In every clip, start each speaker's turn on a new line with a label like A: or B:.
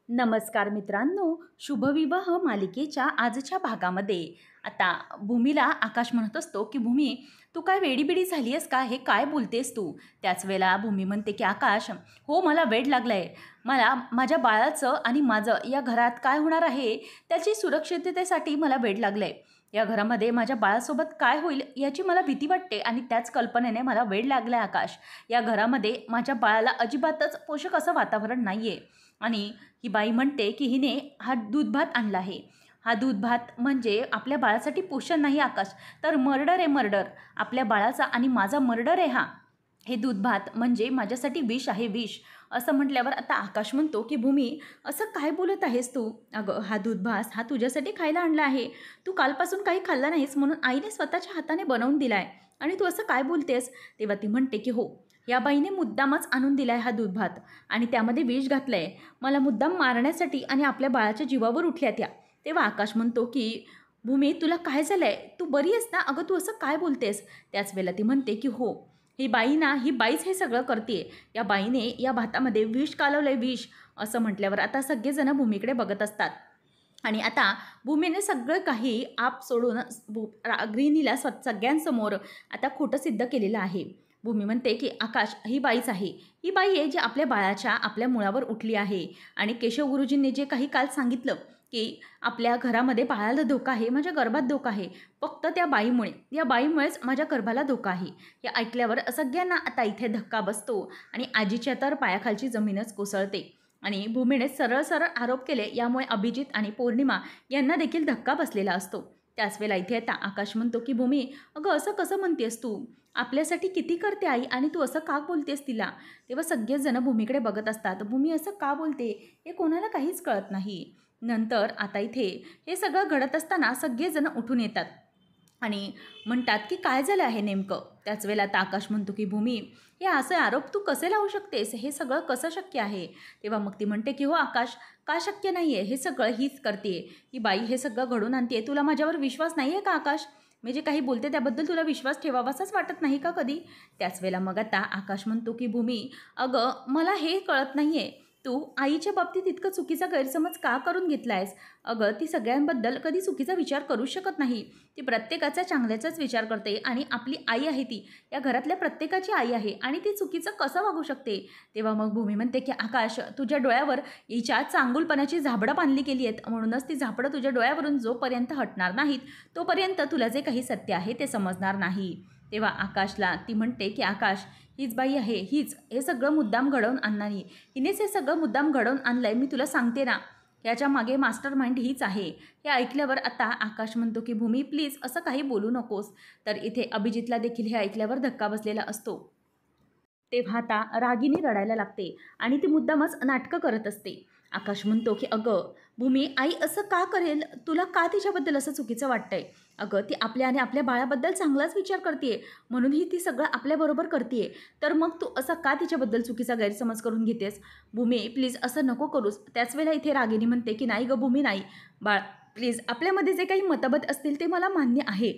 A: नमस्कार मित्रांनो, शुभविवाह मालिकेच्या आजच्या भागामध्ये आता भूमीला आकाश म्हणत असतो की भूमी, तू काय वेडीबिडी झाली आहेस का? हे काय बोलतेस तू? त्याच वेळेला भूमी म्हणते की आकाश, हो मला वेड लागलंय. मला माझ्या बाळाचं आणि माझं या घरात काय होणार आहे त्याची सुरक्षिततेसाठी मला वेड लागलंय. या घरामध्ये माझ्या बाळासोबत काय होईल याची मला भीती वाटते आणि त्याच कल्पनेने मला वेड लागलाय आकाश. या घरामध्ये माझ्या बाळाला अजिबातच पोषक असं वातावरण नाही आहे. आणि ही बाई म्हणते की हिने हा दूध भात आणला आहे. हा दूध भात म्हणजे आपल्या बाळासाठी पोषण नाही आकाश, तर मर्डर आहे मर्डर. आपल्या बाळाचा आणि माझा मर्डर आहे हा. हे दूध भात म्हणजे माझ्यासाठी विष आहे विष. असं म्हटल्यावर आता आकाश म्हणतो की भूमी, असं काय बोलत आहेस तू? अगं हा दूध भात हा तुझ्यासाठी खायला आणला आहे. तू कालपासून काही खाल्ला नाहीस म्हणून आईने स्वतःच्या हाताने बनवून दिलाय आणि तू असं काय बोलतेस? तेव्हा ती म्हणते की हो, या बाईने मुद्दामच आणून दिलाय हा दूध भात आणि त्यामध्ये विष घातलंय. मला मुद्दाम मारण्यासाठी आणि आपल्या बाळाच्या जीवावर उठल्या त्या. तेव्हा आकाश म्हणतो की भूमी, तुला काय झालंय? तू बरी आहेस ना? अगं तू असं काय बोलतेस? त्याच वेळेला ती म्हणते की हो, ही बाई ना, ही बाईच हे सगळं करते. या बाईने या भातामध्ये विष कालवलंय विष. असं म्हटल्यावर आता सगळेजण भूमीकडे बघत असतात. आणि आता भूमीने सगळं काही आप सोडून गृहिणीला सगळ्यांसमोर आता खोटं सिद्ध केलेलं आहे. भूमी म्हणते की आकाश, ही बाईच आहे. ही बाई आहे जी आपल्या बाळाच्या आपल्या मुळावर उठली आहे. आणि केशव गुरुजींनी जे काही काल सांगितलं की आपल्या घरामध्ये बाळाला धोका आहे, माझ्या गर्भात धोका आहे, फक्त त्या बाईमुळे, या बाईमुळेच माझ्या गर्भाला धोका आहे. हे ऐकल्यावर सगळ्यांना आता इथे धक्का बसतो आणि आजीच्या तर पायाखालची जमीनच कोसळते. आणि भूमीने सरळ सरळ आरोप केले, यामुळे अभिजित आणि पौर्णिमा यांना देखील धक्का बसलेला असतो. त्याच वेळेला इथे आता आकाश म्हणतो की भूमी, अगं असं कसं म्हणतेस तू? आपल्यासाठी किती करते आई आणि तू असं का बोलतेस तिला? तेव्हा सगळेच जण भूमीकडे बघत असतात. भूमी असं का बोलते हे कोणाला काहीच कळत नाही. नंतर आता इथे हे सगळं घडत असताना सगळेजण उठून येतात आणि म्हणतात की काय झालं आहे नेमकं? त्याच वेळेला आता आकाश म्हणतो की भूमी, हे असे आरोप तू कसे लावू शकतेस? हे सगळं कसं शक्य आहे? तेव्हा मग ती म्हणते की हो आकाश, का शक्य नाही आहे? हे सगळं हीच करते. ही बाई हे सगळं घडून आणते. तुला माझ्यावर विश्वास नाही आहे का आकाश? मी जे काही बोलते त्याबद्दल तुला विश्वास ठेवावासाच वाटत नाही का कधी? त्याच वेळेला मग आता आकाश म्हणतो की भूमी, अगं मला हे कळत नाही आहे, तू आईच्या बाबतीत इतकं चुकीचा गैरसमज का करून घेतला आहेस? अगं ती सगळ्यांबद्दल कधी चुकीचा विचार करूच शकत नाही. ती प्रत्येकाचा चांगल्याचाच विचार करते आणि आपली आई आहे ती, या घरातल्या प्रत्येकाची आई आहे आणि ती चुकीचं कसं वागू शकते? तेव्हा मग भूमी म्हणते की आकाश, तुझ्या डोळ्यावर हिच्या चांगुलपणाची झाबडं बांधली गेली आहेत, म्हणूनच ती झाबडं तुझ्या डोळ्यावरून जोपर्यंत हटणार नाहीत तोपर्यंत तुला जे काही सत्य आहे ते समजणार नाही. तेव्हा आकाशला ती म्हणते की आकाश, हीच बाई आहे, हीच हे सगळं मुद्दाम घडवून आणणारी, हिनेच हे सगळं मुद्दाम घडवून आणलंय, मी तुला सांगते ना. याच्या मागे मास्टर माइंड हीच आहे. हे ऐकल्यावर आता आकाश म्हणतो की भूमी प्लीज असं काही बोलू नकोस. तर इथे अभिजितला देखील हे ऐकल्यावर धक्का बसलेला असतो. तेव्हा आता रागिनी रडायला लागते आणि ती मुद्दामच नाटकं करत असते. आकाश म्हणतो की अगं भूमी, आई असं का करेल? तुला का तिच्याबद्दल असं चुकीचं वाटतंय? अगं ती आपल्या आणि आपल्या बाळाबद्दल चांगलाच विचार करते, म्हणूनही ती सगळं आपल्याबरोबर करते. तर मग तू असं का तिच्याबद्दल चुकीचा गैरसमज करून घेतेस? भूमी प्लीज असं नको करूस. त्याच वेळेला इथे रागिनी म्हणते की नाही गं भूमी, नाही. बाळ प्लीज, आपल्यामध्ये जे काही मतभेद असतील ते मला मान्य आहे.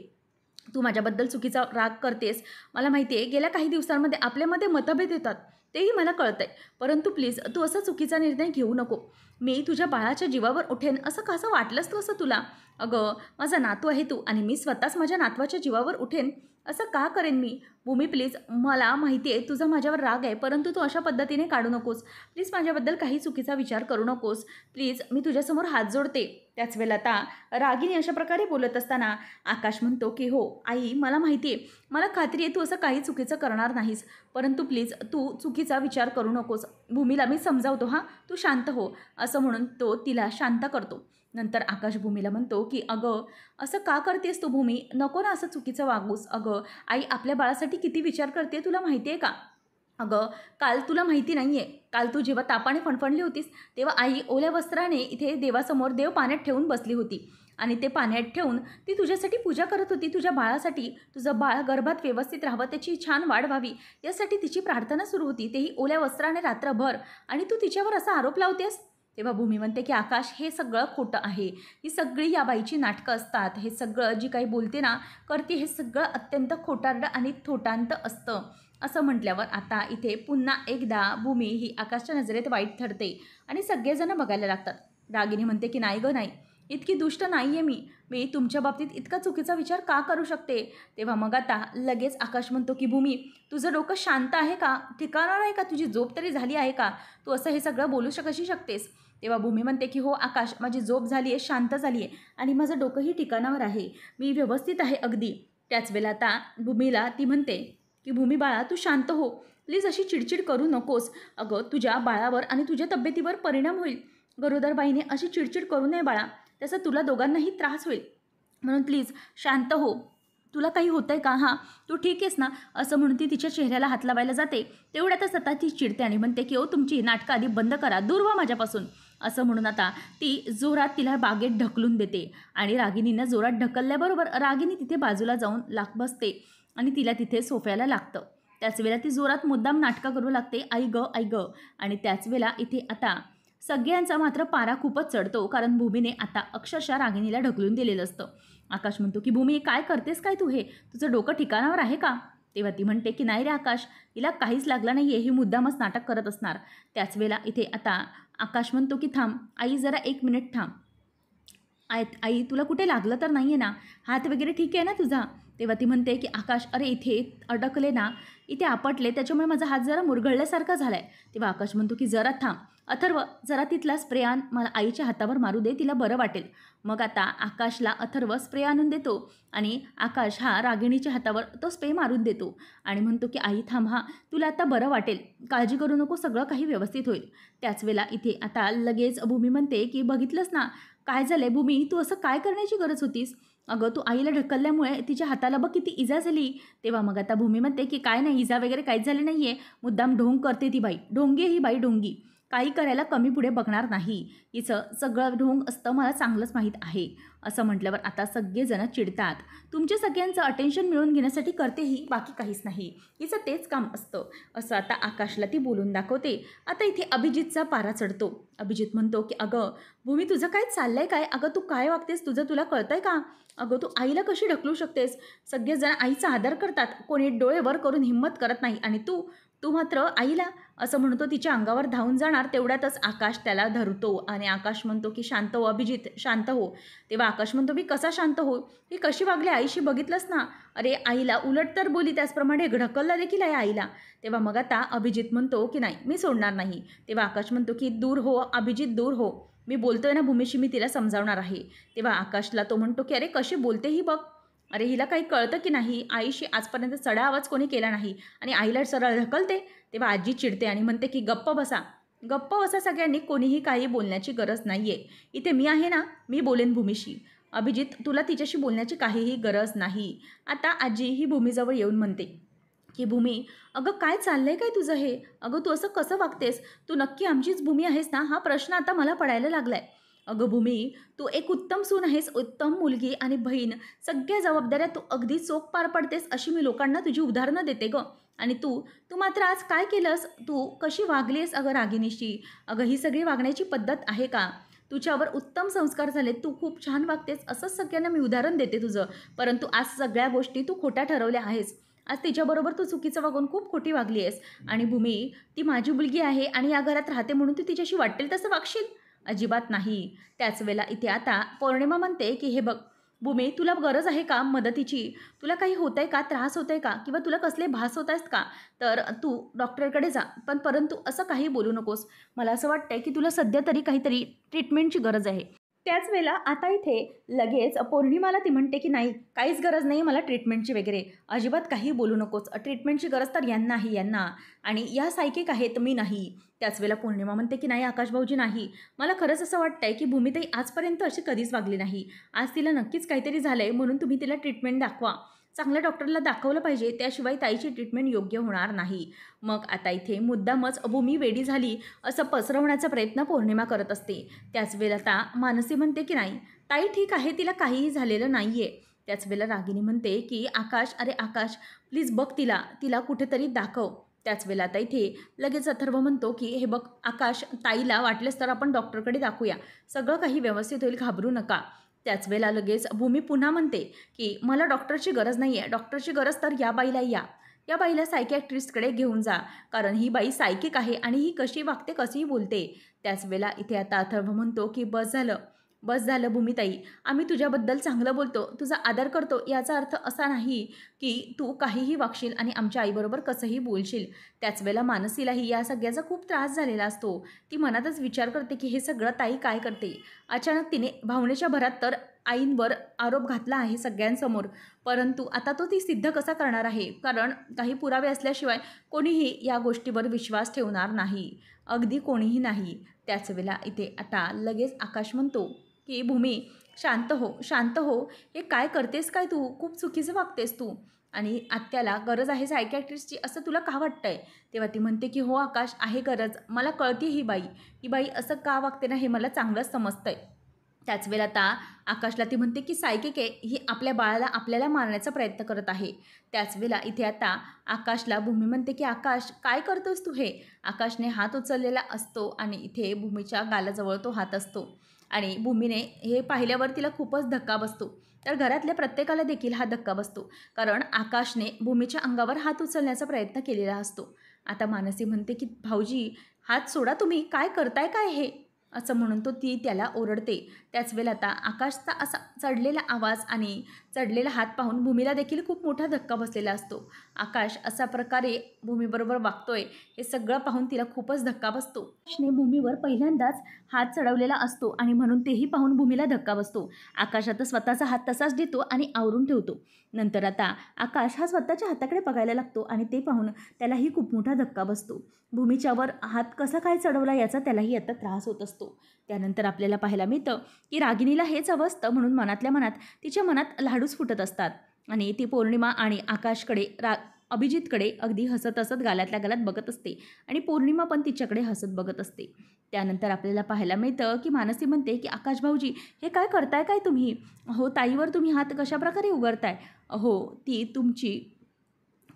A: तू माझ्याबद्दल चुकीचा राग करतेस, मला माहिती आहे. गेल्या काही दिवसांमध्ये आपल्यामध्ये मतभेद येतात, तेही मला कळतं आहे. परंतु प्लीज तू असा चुकीचा निर्णय घेऊ नको. मी तुझ्या बाळाच्या जीवावर उठेन असं कसं वाटलंच तू असं तुला? अगं माझा नातू आहे तू आणि मी स्वतःच माझ्या नातवाच्या जीवावर उठेन असं का करेन मी? भूमी प्लीज, मला माहिती आहे तुझा माझ्यावर राग आहे, परंतु तू अशा पद्धतीने काढू नकोस. प्लीज माझ्याबद्दल काही चुकीचा विचार करू नकोस. प्लीज मी तुझ्यासमोर हात जोडते. त्याच वेळेला आता रागिनी अशा प्रकारे बोलत असताना आकाश म्हणतो की हो आई, मला माहिती आहे, मला खात्री आहे तू असं काही चुकीचं करणार नाहीस, परंतु प्लीज तू चुकीचा विचार करू नकोस. भूमीला मी समजावतो, हां तू शांत हो. असं म्हणून तो तिला शांत करतो. नंतर आकाश भूमीला म्हणतो की अगं असं का करतेस तू भूमी? नको ना असं चुकीचं वागूस. अगं आई आपल्या बाळासाठी किती विचार करते तुला माहिती आहे का? अगं काल तुला माहिती नाही आहे, काल तू जेव्हा तापाने फणफणली होतीस तेव्हा आई ओल्या वस्त्राने इथे देवासमोर देव पाण्यात ठेवून बसली होती आणि ते पाण्यात ठेवून ती तुझ्यासाठी पूजा करत होती. तुझ्या बाळासाठी, तुझं बाळ गर्भात व्यवस्थित राहावं, त्याची छान वाढ व्हावी यासाठी तिची प्रार्थना सुरू होती, तेही ओल्या वस्त्राने रात्रभर, आणि तू तिच्यावर असा आरोप लावतेस? तेव्हा भूमी म्हणते की आकाश हे सगळं खोटं आहे. ही सगळी या बाईची नाटकं असतात. हे सगळं जी काही बोलते ना, करते, हे सगळं अत्यंत खोटारडं आणि थोटांत असतं. असं म्हटल्यावर आता इथे पुन्हा एकदा भूमी ही आकाशच्या नजरेत वाईट ठरते आणि सगळेजण बघायला लागतात. रागिनी म्हणते की नाही गं नाही, इतकी दुष्ट नाही आहे मी. मी तुमच्या बाबतीत इतका चुकीचा विचार का करू शकते? तेव्हा मग आता लगेच आकाश म्हणतो की भूमी, तुझं डोकं शांत आहे का? ठिकाणावर आहे का? तुझी झोप तरी झाली आहे का? तू असं हे सगळं बोलू कशी शकतेस? तेव्हा भूमी म्हणते की हो आकाश, माझी झोप झाली आहे, शांत झाली आहे आणि माझं डोकंही ठिकाणावर आहे. मी व्यवस्थित आहे अगदी. त्याच वेळेला आता भूमीला ती म्हणते की भूमी बाळा, तू शांत हो. प्लीज अशी चिडचिड करू नकोस. अगं तुझ्या बाळावर आणि तुझ्या तब्येतीवर परिणाम होईल. गरोदरबाईने अशी चिडचिड करू नये बाळा, त्याचा तुला दोघांनाही त्रास होईल. म्हणून प्लीज शांत हो. तुला काही होतंय का? हां, तू ठीक आहेस ना? असं म्हणून ती तिच्या चेहऱ्याला हात लावायला जाते. तेवढ्यातच आता ती चिडते आणि म्हणते की ओ तुमची नाटकं आधी बंद करा, दूर व्हा माझ्यापासून. असं म्हणून आता ती जोरात तिला बागेत ढकलून देते आणि रागिनीनं जोरात ढकलल्याबरोबर रागिनी तिथे बाजूला जाऊन बसते आणि तिला तिथे सोफ्याला लागतं. त्याच वेळेला ती जोरात मुद्दाम नाटकं करू लागते, आई गं आई गं. आणि त्याच वेळेला इथे आता सगळ्यांचा मात्र पारा खूपच चढतो, कारण भूमीने आता अक्षरशः रागिनीला ढकलून दिलेलं असतं. आकाश म्हणतो की भूमी काय करतेस काय तू? हे तुझं डोकं ठिकाणावर आहे का? तेव्हा ती म्हणते की नाही रे आकाश, हिला काहीच लागलं नाही आहे, ही मुद्दामच नाटक करत असणार. त्याच वेळेला इथे आता आकाश म्हणतो की थांब आई, जरा 1 मिनिट थांब. आई तुला कुठे लागलं तर नाही आहे ना? हात वगैरे ठीक आहे ना तुझा? तेव्हा ती म्हणते की आकाश, अरे इथे अडकले ना, इथे आपटले, त्याच्यामुळे माझा हात जरा मुरगळल्यासारखा झाला आहे. तेव्हा आकाश म्हणतो की जरा थांब अथर्व, जरा तिथला स्प्रे आण, मला आईच्या हातावर मारू दे, तिला बरं वाटेल. मग आता आकाशला अथर्व स्प्रे आणून देतो आणि आकाश हा रागिणीच्या हातावर तो स्प्रे मारून देतो आणि म्हणतो की आई थांब, हां तुला आता बरं वाटेल, काळजी करू नको, सगळं काही व्यवस्थित होईल. त्याच वेळेला इथे आता लगेच भूमी म्हणते की बघितलंस ना काय झालंय भूमी, तू असं काय करण्याची गरज होतीस? अगं तू आईला ढकलल्यामुळे तिच्या हाताला बघ किती इजा झाली. तेव्हा मग आता भूमी म्हणते की काय नाही, इजा वगैरे काहीच झाली नाही आहे, मुद्दाम ढोंग करते ती बाई, ढोंगी ही बाई ढोंगी, काही करायला कमी पुढे बघणार नाही, हिचं सगळं ढोंग असतं मला चांगलंच माहीत आहे. असं म्हटल्यावर आता सगळेजण चिडतात. तुमच्या सगळ्यांचं अटेन्शन मिळवून घेण्यासाठी करते ही, बाकी काहीच नाही, हिचं तेच काम असतं. असं आता आकाशला ती बोलून दाखवते. आता इथे अभिजितचा पारा चढतो. अभिजित म्हणतो की अगं भूमी, तुझं काय चाललंय काय? अगं तू काय वागतेस, तुझं तुला कळतंय का? अगं तू आईला कशी ढकलू शकतेस? सगळेजण आईचा आदर करतात, कोणी डोळे वर करून हिंमत करत नाही आणि तू तू मात्र आईला. असं म्हणतो तिच्या अंगावर धावून जाणार, तेवढ्यातच आकाश त्याला धरतो आणि आकाश म्हणतो की शांत हो अभिजित, शांत हो. तेव्हा आकाश म्हणतो मी कसा शांत हो? ही कशी वागली आईशी बघितलंस ना? अरे आईला उलट तर बोली, त्याचप्रमाणे ढकलला देखील आहे आईला. तेव्हा मग आता अभिजित म्हणतो की नाही मी सोडणार नाही. तेव्हा आकाश म्हणतो की दूर हो अभिजित, दूर हो, मी बोलतोय ना भूमीशी, मी तिला समजावणार आहे. तेव्हा आकाशला तो म्हणतो की अरे कशी बोलते ही बघ, अरे हिला काही कळतं की नाही? आईशी आजपर्यंत चढा आवाज कोणी केला नाही आणि आईला सरळ ढकलते. तेव्हा आजी चिडते आणि म्हणते की गप्प बसा, गप्प बसा सगळ्यांनी, कोणीही काही बोलण्याची गरज नाही आहे. इथे मी आहे ना, मी बोलेन भूमीशी. अभिजित तुला तिच्याशी बोलण्याची काहीही गरज नाही. आता आजी ही भूमीजवळ येऊन म्हणते की भूमी, अगं काय चाललंय काय तुझं हे? अगं तू असं कसं वागतेस? तू नक्की आमचीच भूमी आहेस ना? हा प्रश्न आता मला पडायला लागलाय. अगं भूमी, तू एक उत्तम सून आहेस, उत्तम मुलगी आणि बहीण, सगळ्या जबाबदाऱ्या तू अगदी चोख पार पडतेस, अशी मी लोकांना तुझी उदाहरणं देते गं. आणि तू तू मात्र आज काय केलंस? तू कशी वागलीस अगं रागिनीशी? अगं ही सगळी वागण्याची पद्धत आहे का? तुझ्यावर उत्तम संस्कार झाले, तू खूप छान वागतेस, असंच सगळ्यांना मी उदाहरण देते तुझं. परंतु आज सगळ्या गोष्टी तू खोट्या ठरवल्या आहेस. आज तिच्याबरोबर तू चुकीचं वागून खूप खोटी वागली आहेस. आणि भूमी, ती माझी मुलगी आहे आणि या घरात राहते म्हणून तू तिच्याशी वाटेल तसं वागशील? अजिबात नाही. त्याच वेळेला इथे आता पौर्णिमा म्हणते की हे बघ भूमी, तुला गरज आहे का मदतीची? तुला काही होत आहे का? त्रास होत आहे का? किंवा तुला कसले भास होत आहेत का? तर तू डॉक्टरकडे जा, परंतु असं काही बोलू नकोस. मला असं वाटतंय की तुला सध्या तरी काहीतरी ट्रीटमेंटची गरज आहे. त्याच वेळेला आता इथे लगेच पौर्णिमाला ती म्हणते की नाही, काहीच गरज नाही मला ट्रीटमेंटची वगैरे, अजिबात काही बोलू नकोस. ट्रीटमेंटची गरज तर यांना आणि या सायकिक आहेत, मी नाही. त्याच वेळेला पौर्णिमा म्हणते की नाही आकाश भाऊजी नाही, मला खरंच असं वाटतंय की भूमिताई आजपर्यंत अशी कधीच वागली नाही. आज तिला नक्कीच काहीतरी झालं आहे, म्हणून तुम्ही तिला ट्रीटमेंट दाखवा. चांगल्या डॉक्टरला दाखवलं पाहिजे, त्याशिवाय ताईची ट्रीटमेंट योग्य होणार नाही. मग आता इथे मुद्दामच भूमी वेडी झाली असं पसरवण्याचा प्रयत्न पौर्णिमा करत असते. त्याच वेळेला आता मानसी म्हणते की नाही ताई ठीक आहे, तिला काहीही झालेलं नाही आहे. त्याच वेळेला रागिनी म्हणते की आकाश, अरे आकाश प्लीज बघ तिला, तिला कुठेतरी दाखव. त्याच वेळेला आता इथे लगेच अथर्व म्हणतो की हे बघ आकाश, ताईला वाटलेस तर आपण डॉक्टरकडे दाखवूया, सगळं काही व्यवस्थित होईल, घाबरू नका. त्याच वेळेला लगेच भूमी पुन्हा म्हणते की मला डॉक्टरची गरज नाही आहे, डॉक्टरची गरज तर या बाईला या. या बाईला सायकॅट्रिस्टकडे घेऊन जा, कारण ही बाई सायकिक आहे आणि ही कशी वागते कशीही बोलते. त्याच वेळेला इथे आता अथर्व म्हणतो की बस झालं भूमिताई, आम्ही तुझ्याबद्दल चांगलं बोलतो, तुझा आदर करतो, याचा अर्थ असा नाही की तू काहीही वागशील आणि आमच्या आईबरोबर कसंही बोलशील. त्याच वेळेला मानसीलाही या सगळ्याचा खूप त्रास झालेला असतो. ती मनातच विचार करते की हे सगळं ताई काय करते. अचानक तिने भावनेच्या भरात तर आईंवर आरोप घातला आहे सगळ्यांसमोर, परंतु आता तो ती सिद्ध कसा करणार आहे, कारण काही पुरावे असल्याशिवाय कोणीही या गोष्टीवर विश्वास ठेवणार नाही, अगदी कोणीही नाही. त्याच वेळेला इथे आता लगेच आकाश म्हणतो की भूमी, शांत हो, शांत हो. हे काय करतेस काय तू? खूप चुकीचं वागतेस तू. आणि आत्याला गरज आहे सायकॅट्रिस्टची असं तुला का वाटतंय? तेव्हा ती म्हणते की हो आकाश, आहे गरज. मला कळते ही बाई असं का वागते ना, हे मला चांगलंच समजतंय. त्याच वेळेला आता आकाशला ती म्हणते की सायकिक आहे, ही आपल्या बाळाला आपल्याला मारण्याचा प्रयत्न करत आहे. त्याच वेळेला इथे आता आकाशला भूमी म्हणते की आकाश, काय करतोस तू हे? आकाशने हात उचललेला असतो आणि इथे भूमीच्या गालाजवळ तो हात असतो आणि भूमीने हे पाहिल्यावर तिला खूपच धक्का बसतो. तर घरातल्या प्रत्येकाला देखील हा धक्का बसतो, कारण आकाशने भूमीच्या अंगावर हात उचलण्याचा प्रयत्न केलेला असतो. आता मानसी म्हणते की भाऊजी, हात सोडा तुम्ही, काय करताय काय हे? असं म्हणून ती त्याला ओरडते. त्याच वेळेला आता आकाशचा असा चढलेला आवाज आणि चढलेला हात पाहून भूमीला देखील खूप मोठा धक्का बसलेला असतो. आकाश अशा प्रकारे भूमीबरोबर वागतोय हे सगळं पाहून तिला खूपच धक्का बसतो. आकाशने भूमीवर पहिल्यांदाच हात चढवलेला असतो आणि म्हणून तेही पाहून भूमीला धक्का बसतो. आकाश आता स्वतःचा हात तसाच देतो आणि आवरून ठेवतो. नंतर आता आकाश हा स्वतःच्या हाताकडे बघायला लागतो आणि ते पाहून त्यालाही खूप मोठा धक्का बसतो. भूमीच्यावर हात कसा काय चढवला याचा त्यालाही आता त्रास होत असतो. त्यानंतर आपल्याला पाहायला मिळतं की रागिणीला हेच हवं असतं, म्हणून मनातल्या मनात तिच्या मनात लाडूच फुटत असतात आणि ती पौर्णिमा आणि आकाशकडे अभिजितकडे अगदी हसत हसत गालातल्या गालात बघत असते आणि पौर्णिमा पण तिच्याकडे हसत बघत असते. त्यानंतर आपल्याला पाहायला मिळतं की मानसी म्हणते की आकाश भाऊजी, हे काय करताय काय तुम्ही? हो, ताईवर तुम्ही हात कशाप्रकारे उगारताय? हो, ती तुमची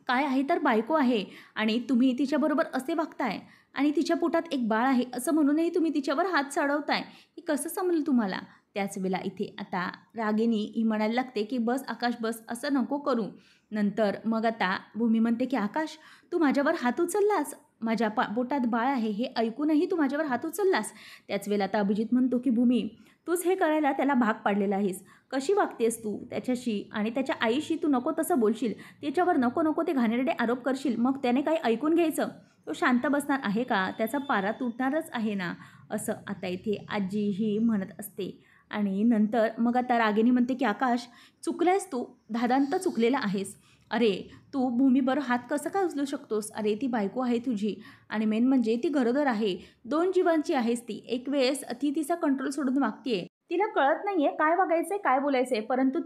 A: काय आहे तर बायको आहे आणि तुम्ही तिच्याबरोबर असे वागताय आणि तिच्या पोटात एक बाळ आहे असं म्हणूनही तुम्ही तिच्यावर हात चढवताय, हे कसं समजेल तुम्हाला? त्याच वेळेला इथे आता रागिनी ही म्हणायला लागते की बस आकाश बस, असं नको करू. नंतर मग आता भूमी म्हणते की आकाश, तू माझ्यावर हात उचललास, माझ्या पोटात बाळ आहे हे ऐकूनही तू माझ्यावर हात उचललास. त्याच वेळेला आता अभिजित म्हणतो की भूमी, तूच हे करायला त्याला भाग पाडलेला आहेस. कशी वागतेस तू त्याच्याशी आणि त्याच्या आईशी? तू नको तसं बोलशील, त्याच्यावर नको नको ते घाणेरडे आरोप करशील, मग त्याने काही ऐकून घ्यायचं? तो शांत बसणार आहे का? त्याचा पारा तुटणारच आहे ना, असं आता इथे आजीही म्हणत असते. आणि नंतर मग आता रागिनी म्हणते की आकाश, चुकलायस तू, दादांत चुकलेला आहेस. अरे, तू भूमीबरोबर हात कसं काय उचलू शकतोस? अरे, ती बायको आहे तुझी आणि मेन म्हणजे ती गरोदर आहे, 2 जीवांची आहेस ती. एक वेळेस ती तिचा कंट्रोल सोडून वागतेय, तिला कळत नाहीये काय वागायचंय काय बोलायचंय. परंतु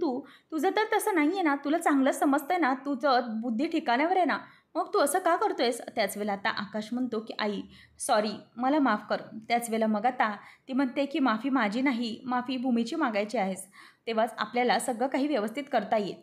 A: तुझं तर तसं नाहीये ना, तुला चांगलं समजतंय ना, तुझं बुद्धी ठिकाण्यावर आहे ना, मग तू असं का करतोयस? त्याच वेळेला आता आकाश म्हणतो की आई, सॉरी, मला माफ कर. त्याच वेळेला मग आता ती म्हणते की माफी माझी नाही, माफी भूमीची मागायची आहेस, तेव्हाच आपल्याला सगळं काही व्यवस्थित करता येईल.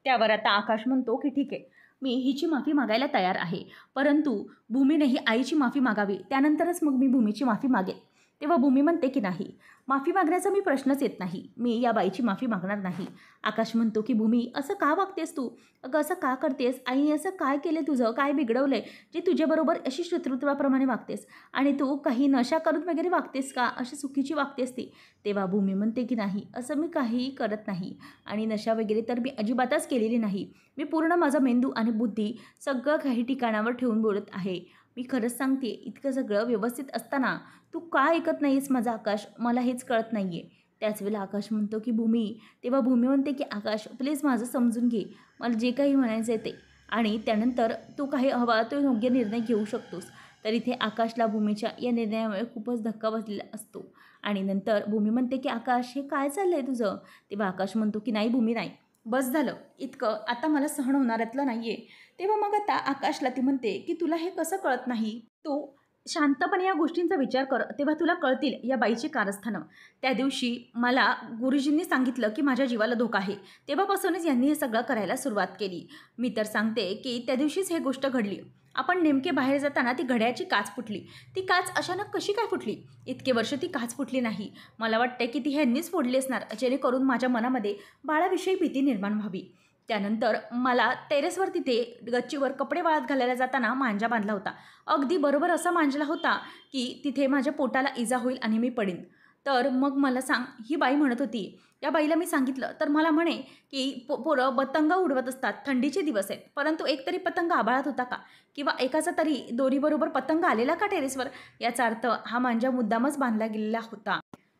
A: त्यावर आता आकाश म्हणतो की ठीक आहे, मी हिची माफी मागायला तयार आहे, परंतु भूमीनेही आईची माफी मागावी, त्यानंतरच मग मी भूमीची माफी मागेन. तेव्हा भूमी म्हणते की नाही, माफी मागण्याचा मी प्रश्नच येत नाही, मी या बाईची माफी मागणार नाही. आकाश म्हणतो की भूमी, असं का वागतेस तू? अगं असं का करतेस? आईने असं काय केलं, तुझं काय बिघडवलंय जे तुझ्याबरोबर अशी शत्रुत्वाप्रमाणे वागतेस आणि तू काही नशा करून वगैरे वागतेस का? अशी चुकीची वागतेस ती. तेव्हा भूमी म्हणते की नाही, असं मी काहीही करत नाही आणि नशा वगैरे तर मी अजिबातच केलेली नाही. मी पूर्ण माझा मेंदू आणि बुद्धी सगळं काही ठिकाणावर ठेवून बोलत आहे. मी खरंच सांगते, इतकं सगळं व्यवस्थित असताना तू का ऐकत नाहीस माझा आकाश? मला हेच कळत नाही आहे. त्याच वेळेला आकाश म्हणतो की भूमी, तेव्हा भूमी म्हणते की आकाश प्लीज माझं समजून घे, मला जे काही म्हणायचं आहे ते, आणि त्यानंतर तू काही हवा तो योग्य निर्णय घेऊ शकतोस. तर इथे आकाशला भूमीच्या या निर्णयामुळे खूपच धक्का बसलेला असतो. आणि नंतर भूमी म्हणते की आकाश, हे काय चाललं आहे तुझं? तेव्हा आकाश म्हणतो की नाही भूमी, नाही, बस झालं, इतकं आता मला सहन होणाऱ्यातलं नाही आहे. तेव्हा मग आता आकाशला ती म्हणते की तुला हे कसं कळत नाही? तू शांतपणे या गोष्टींचा विचार कर, तेव्हा तुला कळतील या बाईची कारस्थानं. त्या दिवशी मला गुरुजींनी सांगितलं की माझ्या जीवाला धोका आहे, तेव्हापासूनच यांनी हे सगळं करायला सुरुवात केली. मी तर सांगते की त्या दिवशीच हे गोष्ट घडली. आपण नेमके बाहेर जाताना ती घड्याची काच फुटली. ती काच अचानक कशी काय फुटली? इतके वर्ष ती काच फुटली नाही. मला वाटते की ती ह्यांनीच फोडली असणार, जेणेकरून माझ्या मनामध्ये बाळाविषयी भीती निर्माण व्हावी. त्यानंतर मला टेरेसवर तिथे गच्चीवर कपडे वाळत घालायला जाताना मांजा बांधला होता. अगदी बरोबर असा मांजला होता की तिथे माझ्या पोटाला इजा होईल आणि मी पडेन. तर मग मला सांग, ही बाई म्हणत होती. या बाईला मी सांगितलं तर मला म्हणे की पोरं पतंग उडवत असतात, थंडीचे दिवस आहेत, परंतु एक तरी पतंग आभाळात होता का? किंवा एकाचा तरी दोरीबरोबर पतंग आलेला का टेरेसवर? याचा अर्थ हा मांजा मुद्दामच बांधला गेलेला होता.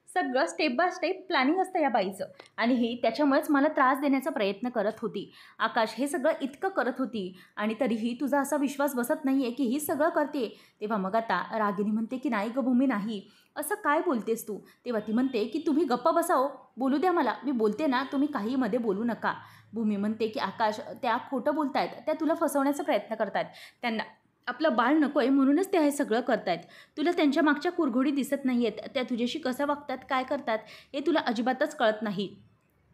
A: सगळं स्टेप बाय स्टेप प्लॅनिंग असतं या बाईचं, आणि ही त्याच्यामुळेच मला त्रास देण्याचा प्रयत्न करत होती. आकाश हे सगळं इतकं करत होती आणि तरीही तुझा असा विश्वास बसत नाही आहे की ही सगळं करते. तेव्हा मग आता रागिनी म्हणते की नाही गं भूमी, नाही, असं काय बोलतेस तू? तेव्हा ती म्हणते की तुम्ही गप्प बसाओ, बोलू द्या मला, मी बोलते ना, तुम्ही काही मध्ये बोलू नका. भूमी म्हणते की आकाश, त्या खोटं बोलतायत, त्या तुला फसवण्याचा प्रयत्न करतायत, त्यांना आपलं बाळ नको आहे म्हणूनच ते हे सगळं करतायत. तुला त्यांच्या मागच्या कुरघोडी दिसत नाही आहेत, त्या तुझ्याशी कसं वागतात, काय करतात हे तुला अजिबातच कळत नाही.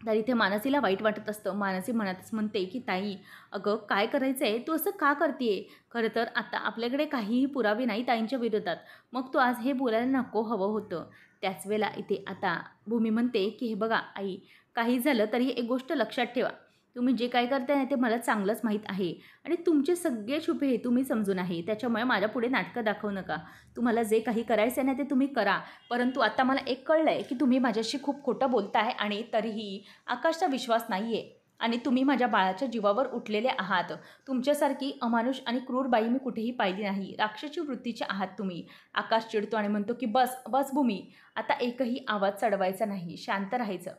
A: तर इथे मानसीला वाईट वाटत असतं. मानसी मनातच म्हणते की ताई, अगं काय करायचं आहे, तू असं का करते? खरं तर आता आपल्याकडे काहीही पुरावे नाही ताईंच्या विरोधात, मग तू आज हे बोलायला नको हवं होतं. त्याच वेळेला इथे आता भूमी म्हणते की हे बघा आई, काही झालं तरी एक गोष्ट लक्षात ठेवा, तुम्ही जे काय करताय ना ते मला चांगलंच माहीत आहे आणि तुमचे सगळे छुपे हे तुम्ही समजून आहे. त्याच्यामुळे माझ्यापुढे नाटकं दाखवू नका. तुम्हाला जे काही करायचं आहे ना ते तुम्ही करा. परंतु आता मला एक कळलं आहे की तुम्ही माझ्याशी खूप खोटं बोलताय आणि तरीही आकाशचा विश्वास नाही आहे आणि तुम्ही माझ्या बाळाच्या जीवावर उठलेले आहात. तुमच्यासारखी अमानुष आणि क्रूर बाई मी कुठेही पाहिली नाही. राक्षसी वृत्तीचे आहात तुम्ही. आकाश चिडतो आणि म्हणतो की बस बस भूमी, आता एकही आवाज चढवायचा नाही, शांत राहायचं.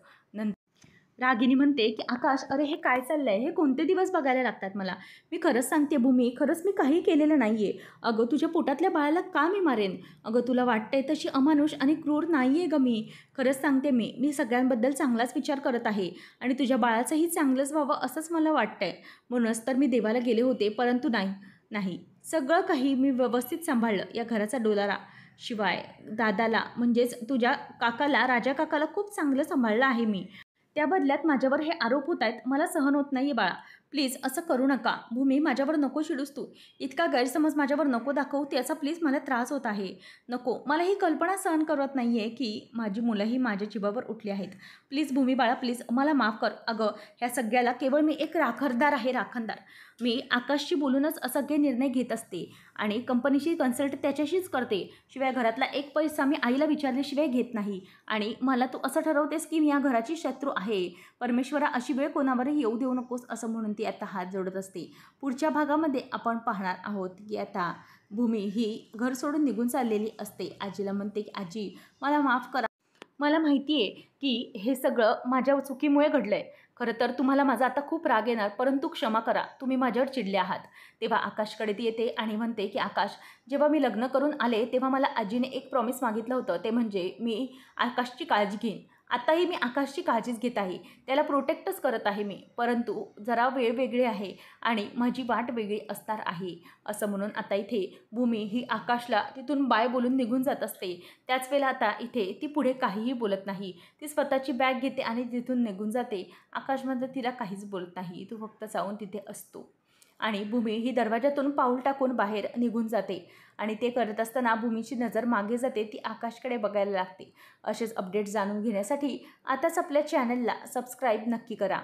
A: रागिनी म्हणते की आकाश, अरे हे काय चाललं आहे, हे कोणते दिवस बघायला लागतात मला? मी खरंच सांगते भूमी, खरंच मी काही केलेलं नाही आहे. अगं तुझ्या पोटातल्या बाळाला का मी मारेन? अगं तुला वाटतंय तशी अमानुष आणि क्रूर नाही आहे गं मी. खरंच सांगते मी सगळ्यांबद्दल चांगलाच विचार करत आहे आणि तुझ्या बाळाचंही चांगलंच व्हावं असंच मला वाटतंय. म्हणूनच तर मी देवाला गेले होते, परंतु नाही, सगळं काही मी व्यवस्थित सांभाळलं. या घराचा डोलारा, शिवाय दादाला म्हणजेच तुझ्या काकाला, राजा काकाला खूप चांगलं सांभाळलं आहे मी. त्या बदल्यात माझ्यावर हे आरोप होत आहेत, मला सहन होत नाही आहे बाळा. प्लीज असं करू नका. भूमी, माझ्यावर नको चिडूस तू. इतका गैरसमज माझ्यावर नको दाखवू, त्याचा प्लीज मला त्रास होत आहे. नको, मला ही कल्पना सहन करत नाही आहे की माझी मुलंही माझ्या जीवावर उठली आहेत. प्लीज भूमी बाळा, प्लीज मला माफ कर. अगं ह्या सगळ्याला केवळ मी एक राखणदार आहे, राखणदार. मी आकाशशी बोलूनच सगळे निर्णय घेत असते आणि कंपनीची कन्सल्ट त्याच्याशीच करते. शिवाय घरातला एक पैसा मी आईला विचारल्याशिवाय घेत नाही. आणि मला तू असं ठरवतेस की मी या घराची शत्रू आहे. परमेश्वरा, अशी वेळ कोणावरही येऊ देऊ नकोस, असं म्हणून ती आता हात जोडत असते. पुढच्या भागामध्ये आपण पाहणार आहोत की आता भूमी ही घर सोडून निघून चाललेली असते. आजीला म्हणते की आजी, मला माफ करा. मला माहिती आहे की हे सगळं माझ्या चुकीमुळे घडलं आहे. खरं तर तुम्हाला माझा आता खूप राग येणार, परंतु क्षमा करा, तुम्ही माझ्यावर चिडले आहात. तेव्हा आकाशकडे ती येते आणि म्हणते की आकाश, जेव्हा मी लग्न करून आले तेव्हा मला आजीने एक प्रॉमिस मागितलं होतं, ते म्हणजे मी आकाशची काळजी घेईन. आताही मी आकाशची काळजीच घेत आहे, त्याला प्रोटेक्टच करत आहे मी. परंतु जरा वेळ वेगळी आहे आणि माझी वाट वेगळी असणार आहे, असं म्हणून आता इथे भूमी ही आकाशला तिथून बाय बोलून निघून जात असते. त्याच वेळेला आता इथे ती पुढे काहीही बोलत नाही. ती स्वतःची बॅग घेते आणि तिथून निघून जाते. आकाश मात्र तिला काहीच बोलत नाही, तो फक्त जाऊन तिथे असतो. आणि भूमी ही दरवाजातून पाऊल टाकून बाहेर निघून जाते आणि ते करत असताना भूमीची नजर मागे जाते, ती आकाशकडे बघायला लागते. असेच अपडेट्स जाणून घेण्यासाठी आताच आपल्या चॅनलला सबस्क्राईब नक्की करा.